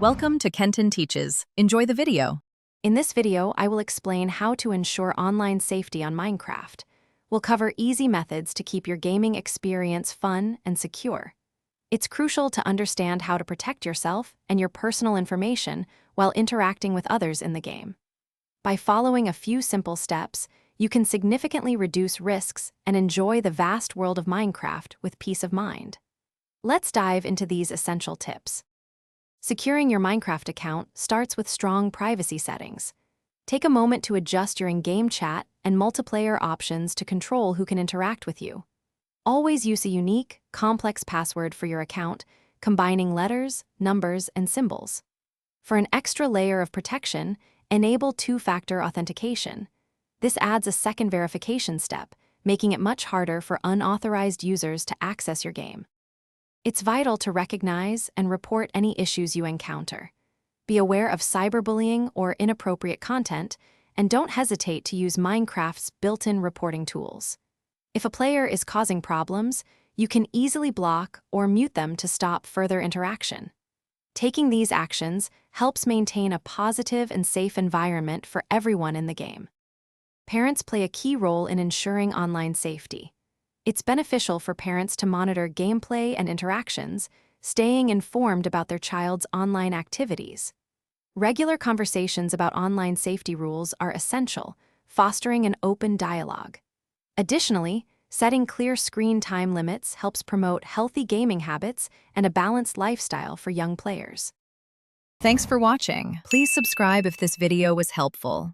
Welcome to Kenton Teaches. Enjoy the video. In this video, I will explain how to ensure online safety on Minecraft. We'll cover easy methods to keep your gaming experience fun and secure. It's crucial to understand how to protect yourself and your personal information while interacting with others in the game. By following a few simple steps, you can significantly reduce risks and enjoy the vast world of Minecraft with peace of mind. Let's dive into these essential tips. Securing your Minecraft account starts with strong privacy settings. Take a moment to adjust your in-game chat and multiplayer options to control who can interact with you. Always use a unique, complex password for your account, combining letters, numbers, and symbols. For an extra layer of protection, enable two-factor authentication. This adds a second verification step, making it much harder for unauthorized users to access your game. It's vital to recognize and report any issues you encounter. Be aware of cyberbullying or inappropriate content, and don't hesitate to use Minecraft's built-in reporting tools. If a player is causing problems, you can easily block or mute them to stop further interaction. Taking these actions helps maintain a positive and safe environment for everyone in the game. Parents play a key role in ensuring online safety. It's beneficial for parents to monitor gameplay and interactions, staying informed about their child's online activities. Regular conversations about online safety rules are essential, fostering an open dialogue. Additionally, setting clear screen time limits helps promote healthy gaming habits and a balanced lifestyle for young players. Thanks for watching. Please subscribe if this video was helpful.